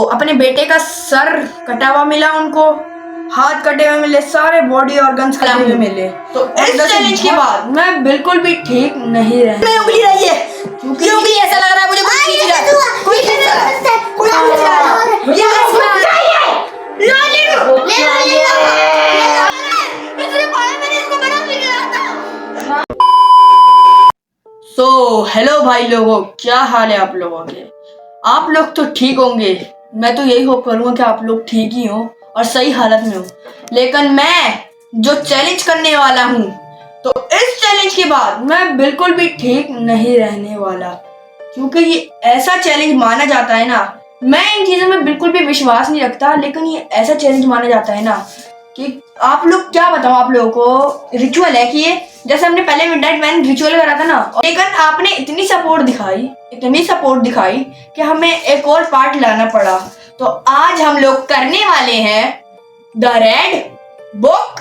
अपने बेटे का सर कटा हुआ मिला उनको, हाथ कटे हुए मिले, सारे बॉडी ऑर्गन्स कटे हुए मिले। तो इस चैलेंज के बाद मैं बिल्कुल भी ठीक नहीं रही। मैं उंगली रही है क्योंकि उंगली ऐसा लग रहा है मुझे कोई खींच रहा है, कोई खींच रहा है, कोई खींच रहा है। भैया सो हेलो भाई लोगों, क्या हाल है आप लोगों के? आप लोग तो ठीक होंगे, मैं तो यही होप करूंगा कि आप लोग ठीक ही हो और सही हालत में हो। लेकिन मैं जो चैलेंज करने वाला हूं, तो इस चैलेंज के बाद मैं बिल्कुल भी ठीक नहीं रहने वाला, क्योंकि ये ऐसा चैलेंज माना जाता है ना। मैं इन चीजों में बिल्कुल भी विश्वास नहीं रखता, लेकिन ये ऐसा चैलेंज माना जाता है ना कि आप लोग, क्या बताऊं आप लोगों को, रिचुअल है कि ये जैसे हमने पहले मिडनाइट मैन रिचुअल करा था ना, लेकिन आपने इतनी सपोर्ट दिखाई कि हमें एक और पार्ट लाना पड़ा। तो आज हम लोग करने वाले हैं द रेड बुक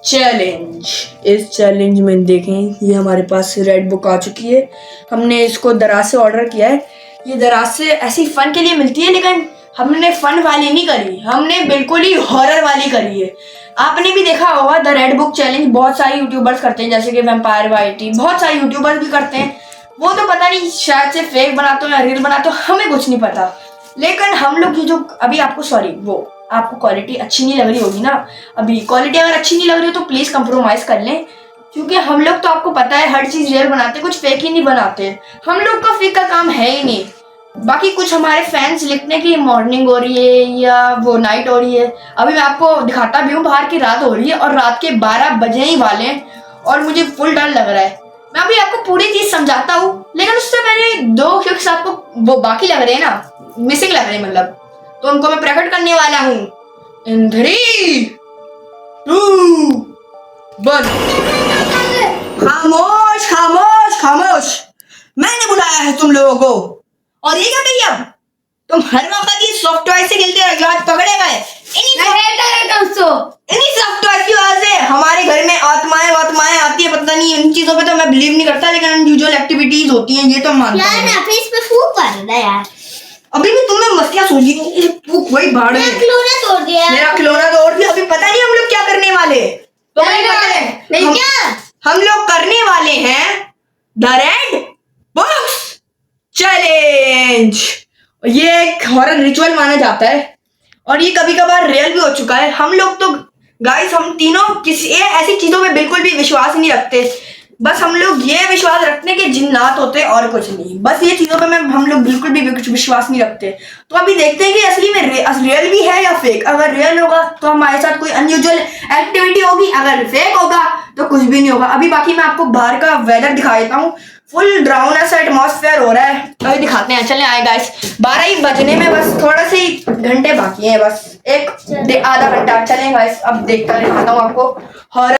चैलेंज। इस चैलेंज में देखें, ये हमारे पास रेड बुक आ चुकी है। हमने इसको दराज से ऑर्डर किया है। ये दराज से ऐसी फन के लिए मिलती है, लेकिन हमने फन वाली नहीं करी, हमने बिल्कुल ही हॉरर वाली करी है। आपने भी देखा होगा द रेड बुक चैलेंज बहुत सारे यूट्यूबर्स करते हैं, जैसे कि वैम्पायर वाईटी, बहुत सारे यूट्यूबर्स भी करते हैं। वो तो पता नहीं शायद से फेक बनाते हो या रियल बनाते हो, हमें कुछ नहीं पता। लेकिन हम लोग ये जो अभी आपको क्वालिटी अच्छी नहीं लग रही होगी ना, अभी क्वालिटी अगर अच्छी नहीं लग रही हो तो प्लीज कंप्रोमाइज कर लें, क्योंकि हम लोग तो आपको पता है हर चीज रियल बनाते, कुछ फेक ही नहीं बनाते। हम लोग का फेक का काम है ही नहीं। बाकी कुछ हमारे फैंस लिखते हैं कि मॉर्निंग हो रही है या वो नाइट हो रही है। अभी मैं आपको दिखाता भी हूँ, बाहर की रात हो रही है और रात के 12 बजे ही वाले हैं और मुझे फुल डर लग रहा है। मैं अभी आपको पूरी चीज समझाता हूँ, लेकिन उससे पहले दो क्लिक्स आपको वो बाकी लग रहे हैं ना, मिसिंग लग रहे हैं मतलब, तो उनको मैं प्रकट करने वाला हूँ इन 3, 2, 1। खामोश खामोश खामोश, मैंने बुलाया है तुम लोगों को। और ये क्या कही अब? तुम हर वक्त ये सॉफ्ट टॉय से खेलते रहो, आज पकड़े गए। इन्हीं सॉफ्ट टॉय की वजह से हमारे घर में आत्माएं आती है, पता नहीं। इन चीजों पे तो मैं बिलीव नहीं करता, लेकिन अनयूजुअल एक्टिविटीज होती हैं, ये तो मानता हूं। यार इस पे फूंक मार रहा है यार। अभी भी तुमने मस्तियां सोची नहीं, फूंक वही भाड़ में। मेरा खिलौना तोड़ दिया। अभी पता नहीं हम लोग क्या करने वाले, तो नहीं पता है हम लोग करने वाले हैं द रेड बुक्स चैलेंज। ये एक हॉरर रिचुअल माना जाता है और ये कभी कभार रियल भी हो चुका है। हम लोग तो गाइस, हम तीनों किसी ऐसी चीजों में बिल्कुल भी विश्वास नहीं रखते। बस हम लोग ये विश्वास रखते हैं कि जिन्नात होते हैं और कुछ नहीं। बस ये चीजों पे हम लोग बिल्कुल भी विश्वास नहीं रखते। तो अभी देखते हैं कि असली में रियल भी है या फेक। अगर रियल होगा तो हमारे साथ कोई अनयूजुअल एक्टिविटी होगी, अगर फेक होगा तो कुछ भी नहीं होगा। अभी बाकी मैं आपको बाहर का वेदर दिखा देता हूँ, फुल ड्राउन सा एटमॉस्फेयर हो रहा है। अभी दिखाते हैं, चले आए गाइस। 12 ही बजने में बस थोड़ा से ही घंटे बाकी हैं, बस आधा घंटा। चलें गाइस, अब दिखाता हूँ आपको हॉरर।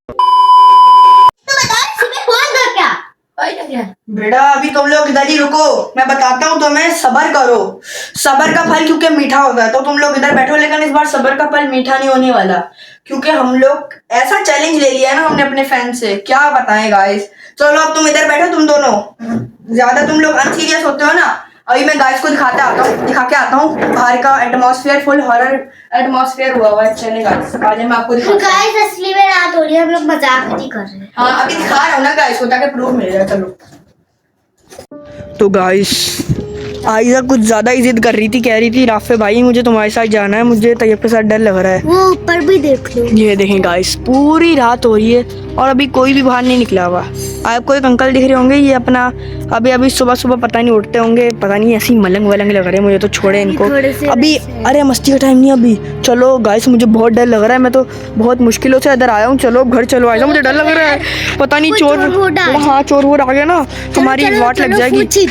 बेटा अभी तुम लोग इधर ही रुको, मैं बताता हूँ तुम्हें। सब्र करो, सब्र का फल क्योंकि मीठा होगा। तो तुम लोग इधर बैठो, लेकिन इस बार सब्र का फल मीठा नहीं होने वाला, क्योंकि हम लोग ऐसा चैलेंज ले लिया है ना हमने अपने फैन से, क्या बताएं गाइस। चलो अब तुम इधर बैठो, तुम दोनों ज्यादा तुम लोग अनसीरियस होते हो ना। अभी मैं गाइस को दिखा के आता हूँ बाहर का एटमॉस्फेयर, फुल हॉरर एटमॉस्फेयर हुआ हुआ है। चले गाइस, आज मैं आपको दिखाता हूं। गाइस असली में रात हो रही है, हम लोग मजाक नहीं कर रहे हैं। हाँ अभी दिखा रहा हूँ ना गाइस को, ताकि प्रूफ मिल जाए। चलो तो गाइस, आयजा कुछ ज्यादा ही जिद कर रही थी, कह रही थी राफे भाई मुझे तुम्हारे साथ जाना है, मुझे तैयब के साथ डर लग रहा है। वो ऊपर भी देख लो। ये देखें गाइस, पूरी रात हो रही है और अभी कोई भी बाहर नहीं निकला हुआ। आपको एक अंकल दिख रहे होंगे, ये अपना अभी सुबह पता नहीं उठते होंगे, पता नहीं ऐसी मलंग वलंग लग रहे हैं मुझे तो। छोड़े इनको अभी, अरे मस्ती का टाइम नहीं अभी। चलो गाइस, मुझे बहुत डर लग रहा है, मैं तो बहुत मुश्किलों से इधर आया हूँ। चलो घर चलो, आया मुझे डर लग रहा है, पता नहीं चोर वोर आ गया ना, हमारी वाट लग जाएगी।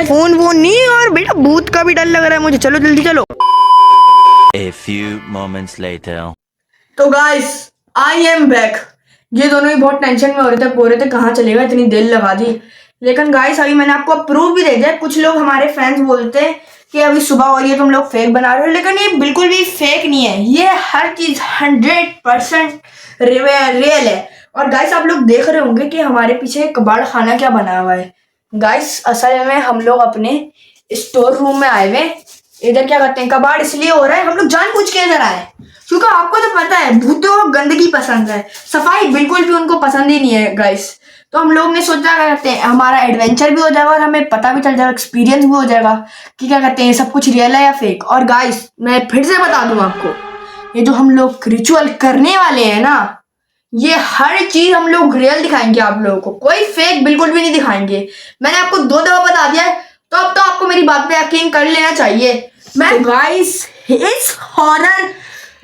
फोन वो नहीं, और बेटा भूत का भी डर लग रहा है मुझे। चलो जल्दी चलो। A few moments later. तो गाइस आई एम बैक। ये दोनों ही बहुत टेंशन में हो रहे थे कहाँ चलेगा, इतनी देर लगा दी। लेकिन गाइस अभी मैंने आपको प्रूफ भी दे दिया। कुछ लोग हमारे फैंस बोलते हैं कि अभी सुबह हो रही है, तुम लोग फेक बना रहे हो, लेकिन ये बिल्कुल भी फेक नहीं है। ये हर चीज 100% रियल है। और गाइस आप लोग देख रहे होंगे कि हमारे पीछे कबाड़ खाना क्या बना हुआ है। गाइस असल में हम लोग अपने स्टोर रूम में आए हुए। इधर क्या करते हैं, कबाड़ इसलिए हो रहा है, हम लोग जानबूझ के इधर आए क्योंकि आपको तो पता है भूतों को गंदगी पसंद है, सफाई बिल्कुल भी उनको पसंद ही नहीं है गाइस। तो हम लोग ने सोचा क्या कहते हैं, हमारा एडवेंचर भी हो जाएगा और हमें पता भी चल जाएगा, एक्सपीरियंस भी हो जाएगा कि क्या कहते हैं सब कुछ रियल है या फेक। और गाइस मैं फिर से बता दूं आपको, ये जो हम लोग रिचुअल करने वाले हैं ना, ये हर चीज हम लोग रियल दिखाएंगे आप लोगों को, कोई फेक बिल्कुल भी नहीं दिखाएंगे। मैंने आपको 2 दफा बता दिया है, तो अब तो आपको मेरी बात पे यकीन कर लेना चाहिए। मैं गाइस इस हॉरर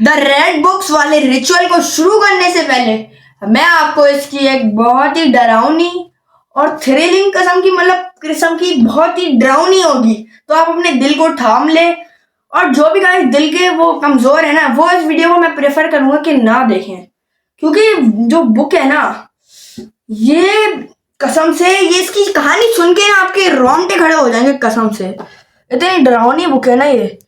द रेड बुक्स वाले रिचुअल को शुरू करने से पहले मैं आपको इसकी एक बहुत ही डरावनी और थ्रिलिंग किस्म की बहुत ही डरावनी होगी, तो आप अपने दिल को थाम ले। और जो भी गाइस दिल के वो कमजोर है ना, वो इस वीडियो को मैं प्रेफर करूंगा कि ना देखें, क्योंकि जो बुक है ना, ये कसम से ये इसकी कहानी सुन के ना आपके रोंगटे खड़े हो जाएंगे, कसम से इतनी डरावनी बुक है ना ये।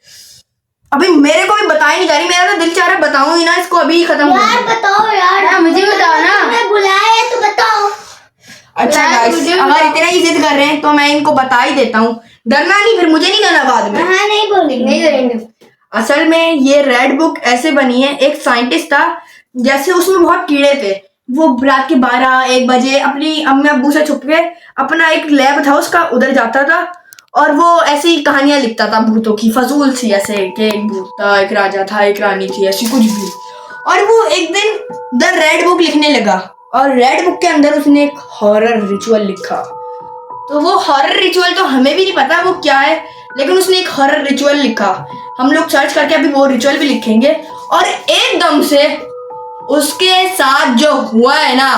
अभी मेरे को भी बताई नहीं जा रही, मेरा तो दिल चाह रहा है बताऊं ही ना इसको, अभी ही खत्म यार बताओ यार, मुझे बताओ ना, तुमने बुलाया है तो बताओ। अच्छा गाइस अगर इतना ही जिद कर रहे हैं तो मैं इनको बता ही देता हूँ, डरना नहीं, फिर मुझे नहीं कहना बाद में। हाँ नहीं बोलेंगे, नहीं करेंगे। असल में ये रेड बुक ऐसे बनी है, एक साइंटिस्ट था, जैसे उसमें बहुत कीड़े थे, वो रात के 12-1 बजे अपनी अम्मी अब्बू से छुप के अपना एक लैब था उसका, उधर जाता था और वो ऐसी कहानियां लिखता था भूतों की, फजूल सी, ऐसे कि एक भूत था, एक राजा था, एक रानी थी, ऐसी कुछ भी। और वो एक दिन द रेड बुक लिखने लगा और रेड बुक के अंदर उसने एक हॉरर रिचुअल लिखा। तो वो हॉरर रिचुअल तो हमें भी नहीं पता वो क्या है, लेकिन उसने एक हॉरर रिचुअल लिखा। हम लोग सर्च करके अभी वो रिचुअल भी लिखेंगे। और एकदम से उसके साथ जो हुआ है ना,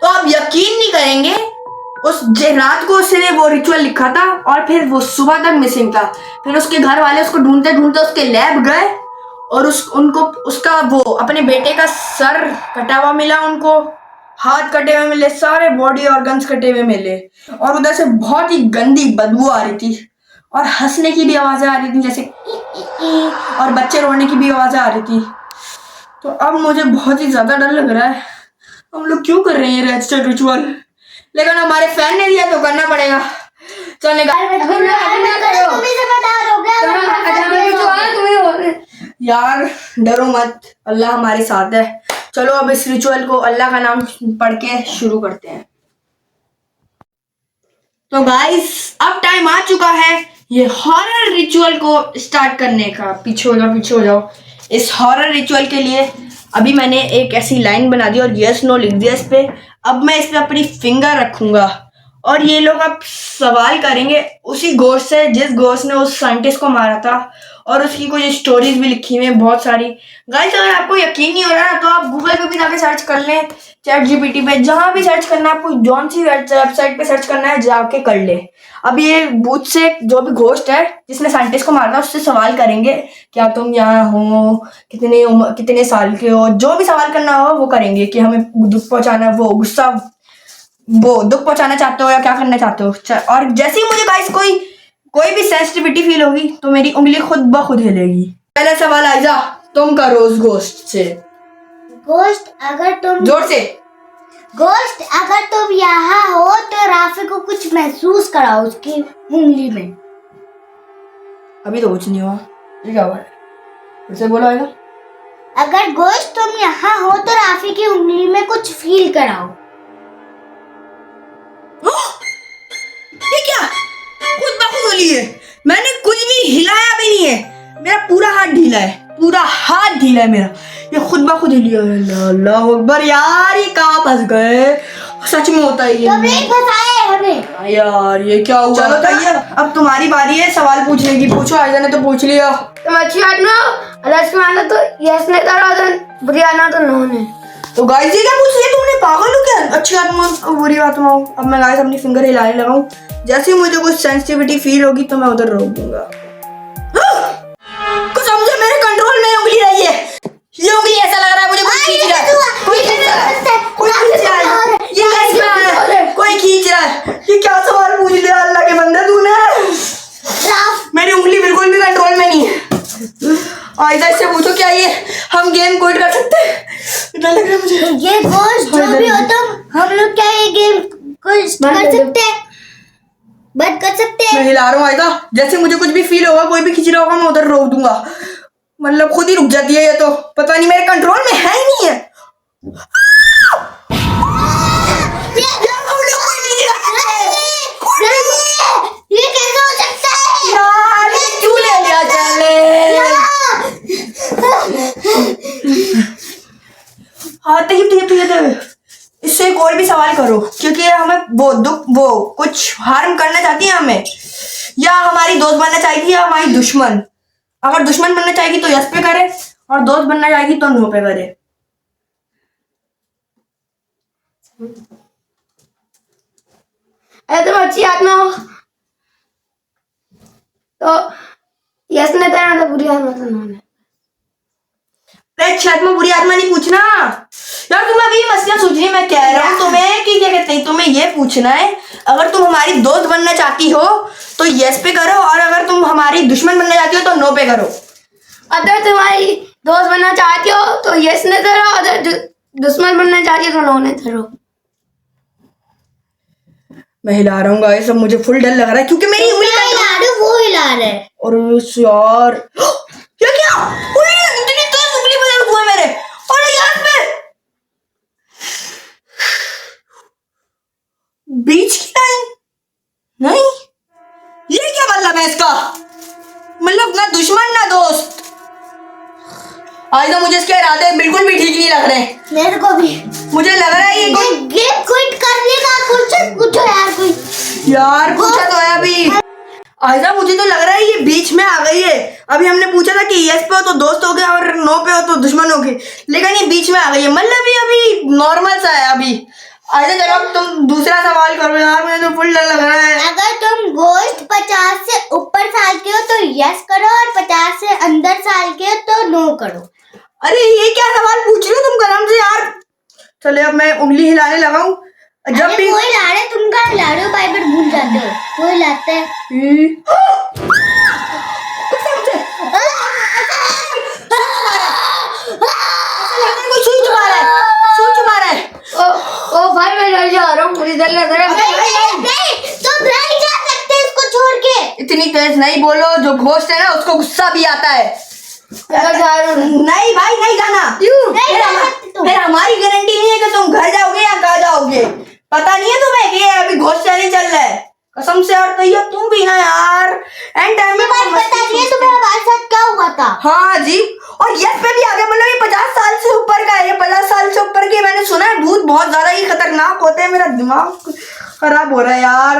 तो आप यकीन नहीं करेंगे, उस रात को उसने वो रिचुअल लिखा था और फिर वो सुबह तक मिसिंग था। फिर उसके घर वाले उसको ढूंढते ढूंढते उसके लैब गए और उसका वो अपने बेटे का सर कटा हुआ मिला उनको, हाथ कटे हुए मिले, सारे बॉडी ऑर्गन्स कटे हुए मिले, और उधर से बहुत ही गंदी बदबू आ रही थी और हंसने की भी आवाजें आ रही थी, जैसे और बच्चे रोने की भी आवाजें आ रही थी। तो अब मुझे बहुत ही ज्यादा डर लग रहा है, हम लोग क्यों कर रहे हैं ये रजिस्टर्ड रिचुअल, लेकिन हमारे फैन ने दिया तो करना पड़ेगा। चलने का यार डरो मत, अल्लाह हमारे साथ है। चलो अब इस रिचुअल को अल्लाह का नाम पढ़ के शुरू करते हैं। तो गाइस अब टाइम आ चुका है ये हॉरर रिचुअल को स्टार्ट करने का। पीछे हो जाओ। इस हॉरर रिचुअल के लिए अभी मैंने एक ऐसी लाइन बना दी और यस नो लिख दिया इस पे। अब मैं इस पे अपनी फिंगर रखूंगा और ये लोग अब सवाल करेंगे उसी घोस्ट से जिस घोस्ट ने उस साइंटिस्ट को मारा था, और उसकी कुछ स्टोरीज भी लिखी हुई है बहुत सारी। गाइस अगर आपको यकीन नहीं हो रहा ना, तो आप गूगल पे भी जाके सर्च कर लें, चैट जीपीटी पे, जहां भी सर्च करना है आपको, जौन सी वेबसाइट पे सर्च करना है जाके कर ले। अब ये भूत से जो भी घोस्ट है जिसने साइंटिस्ट को मारा था उससे सवाल करेंगे, क्या तुम यहाँ हो, कितने साल के हो, जो भी सवाल करना हो वो करेंगे कि हमें दुख पहुंचाना, दुख पहुंचाना चाहते हो या क्या करना चाहते हो। और जैसे ही मुझे गाइस कोई भी सेंसिटिविटी फील होगी तो मेरी उंगली खुद ब खुद हिलेगी। पहला सवाल आइजा तुम करो उस घोस्ट से। घोस्ट अगर तुम जोर से। घोस्ट अगर तुम यहाँ हो तो राफी को कुछ महसूस कराओ उसकी उंगली में। अभी तो कुछ नहीं हुआ, ये क्या हुआ है, फिर से बोलो आएगा। अगर घोस्ट तुम यहाँ हो तो राफी की उंगली में कुछ फील कराओ। ये क्या खुद ब खुद होली है, मैंने कुछ भी हिलाया भी नहीं है, मेरा पूरा हाथ ढीला है, पूरा हाथ ढीला है मेरा, ये खुद ब खुद हिली है। अल्लाह अकबर यार, ये कहाँ फंस गए, सच में होता है ये। तो नहीं फंसाए हमें यार ये क्या हुआ। चलो तैयार, अब तुम्हारी बारी है सवाल पूछने की, पूछो। आयजा ने तो पूछ लिया। तुम अच्छी आत्मा अलग माना तो यस ने करा, तो बुरी आत्मा तो नो ने। तो गाइस ये क्या पूछ लिया तुमने, पागल हो क्या, अच्छी आत्मा और बुरी आत्मा हो। अब मैं गाइस अपनी फिंगर हिलाने लगा हूँ, जैसे ही मुझे कुछ सेंसिटिविटी फील होगी तो मैं उधर रोक दूंगा। कुछ समझे, मेरे कंट्रोल में उंगली रही है, ये उंगली ऐसा लग रहा है मुझे कोई खींच रहा है, कोई खींच रहा है, ये कैसे है, कोई खींच रहा है। ये क्या सवाल पूछ लिया अल्लाह के बंदे तूने, मेरी उंगली बिल्कुल भी कंट्रोल में नहीं है। आयदा इससे पूछो क्या ये हम गेम क्विट कर सकते हैं, इतना लग रहा है मुझे। ये घोस्ट जो भी हो तुम, हम लोग क्या ये गेम को कर सकते हैं? बंद कर सकते मैं हैं। हिला रहा हूँ आयदा, जैसे मुझे कुछ भी फील होगा, कोई भी खींच रहा होगा, मैं उधर रोक दूंगा। मतलब खुद ही रुक जाती है ये तो, पता नहीं मेरे कंट्रोल में है ही नहीं है। ये कैसे हो सकता है यार ये क्यों ले लिया चले? हाँ तैयब, इससे एक और भी सवाल करो, क्योंकि हमें वो कुछ हार्म करना चाहती है हमें, या हमारी दोस्त बनना चाहेगी या हमारी दुश्मन। अगर दुश्मन बनना चाहेगी तो यस पे करे, और दोस्त बनना चाहेगी तो नो पे करे। अरे तुम अच्छी आत्मा हो तो यस ने तेरा तो बुरी आत्मा तो ना। अच्छी आत्मा बुरी आत्मा नहीं पूछना यार, तुम्हें अभी मसला सोच रही है। मैं कह रहा हूँ तुम्हें कि क्या कहते हैं, तुम्हें ये पूछना है अगर तुम हमारी दोस्त बनना चाहती हो तो यस पे करो, और अगर तुम हमारी दुश्मन बनना चाहती हो तो नो पे करो। अगर तुम्हारी दोस्त बनना चाहती हो तो यस ने करो, अगर दुश्मन बनना चाहती हो तो नो ने करो। मैं हिला रहा हूँ गाइस, अब मुझे फुल डर लग रहा है क्योंकि मेरी उंगली हिला रहे वो हिला रहे। और यार ये क्या, इतनी तेज उंगली में दर्द हुआ मेरे। और यार मैं बीच की लाइन नहीं, ये क्या मतलब है इसका? मतलब ना दुश्मन ना दोस्त। आज तो मुझे इसके इरादे बिल्कुल भी ठीक नहीं लग रहे। मेरे को भी मुझे लग रहा है ये गेम क्विट करने का कुछ यार कोई यार पूछा तो है अभी। आयजा मुझे तो लग रहा है ये बीच में आ गई है। अभी हमने पूछा था कि यस पे हो तो दोस्त हो गया और नो पे हो तो दुश्मन हो गए, लेकिन ये बीच में आ गई है। मतलब ये अभी नॉर्मल सा है अभी। आयजा चलो अब तुम दूसरा सवाल करो यार, मुझे तो फुल डर लग रहा है। अगर तुम गोश्त 50 से ऊपर साल के हो तो यस करो, और 50 से अंदर साल के हो तो नो करो। अरे ये क्या सवाल पूछ रहे हो तुम कसम से यार। चले अब मैं उंगली हिलाने लगा हूँ। जब भी कोई ला रहे तुम कहाँ ला रहे हो, बाइबल भूल जाते हो। कोई लाते हैं कोई सुई चुका रहा है, सुई चुका रहा है। ओ भाई मैं डर जा रहा हूँ, मुझे डर लग रहा है। नहीं तुम नहीं जा सकते इसको छोड़ के। इतनी तेज नहीं बोलो, जो घोस्ट है ना उसको गुस्सा भी आता है। नहीं भाई नहीं जाना। फिर हमारी गारंटी नहीं है कि तुम घर जाओगे या कहाँ जाओगे। पता नहीं है तुम्हें कि अभी घोस्ट नहीं चल रहा है कसम से। और तो तुम भी ना यार एंड टाइम में पता नहीं है तुम्हें हमारे साथ क्या हुआ था। हाँ जी, और यस पे भी आ गया। मतलब ये 50 साल से ऊपर का है, ये 50 साल से ऊपर के। मैंने सुना है भूत बहुत ज्यादा ही खतरनाक होते हैं। मेरा दिमाग खराब हो रहा है यार।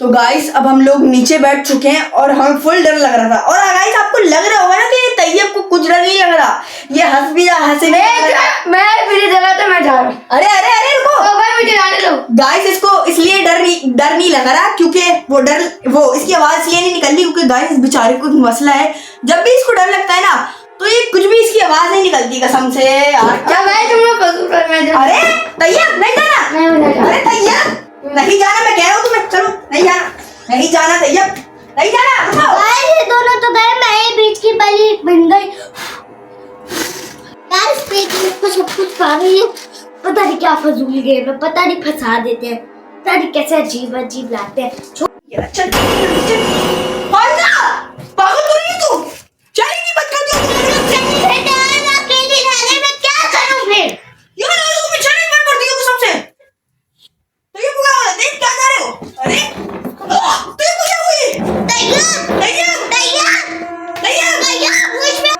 तो गाइस अब हम लोग नीचे बैठ चुके हैं और हमें फुल डर लग रहा था। और गाइस आपको लग रहा होगा ना कि तैयब को कुछ डर नहीं लग रहा, ये हंस भी रहा, हंसे भी रहा। मैं मेरी जगह तो मैं जा रहा हूँ। अरे अरे अरे रुको भाई मुझे जाने दो। गाइस इसको इसलिए डर नहीं लग रहा क्योंकि वो इसकी आवाज इसलिए नहीं निकल रही क्योंकि गाइस इस बेचारे को मसला है। जब भी इसको डर लगता है ना तो ये कुछ भी इसकी आवाज नहीं निकलती कसम से यार। क्या भाई तुम लोग फजूल कर रहे हो। अरे तैयब नहीं जाना। अरे तैयब नहीं जाना, मैं कह रहा हूँ तुम्हें। चलो नहीं जाना तैयब नहीं जाना। ये दोनों तो गए, मैं बीच की बलि बन गई यार। इस पेट में कुछ कुछ पा रही है, पता नहीं क्या फजूल गेम है, पता नहीं फंसा देते हैं, पता नहीं कैसे अजीब लाते हैं। चल पागल तो नहीं तू, चलेगी मत कर दियो। अकेली रहने में क्या करूं फिर यार तुम बिछड़े पर पड़ दियो कसम से। तो ये पूरा देख क्या कर रहे हो? अरे तो ये पूजा हुई तैयब मुझ में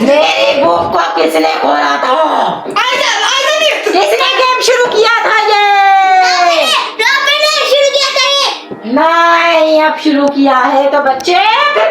मेरी भूख को किसने खोला था? किसने गेम शुरू किया था? ये नहीं अब शुरू किया है तो बच्चे फिर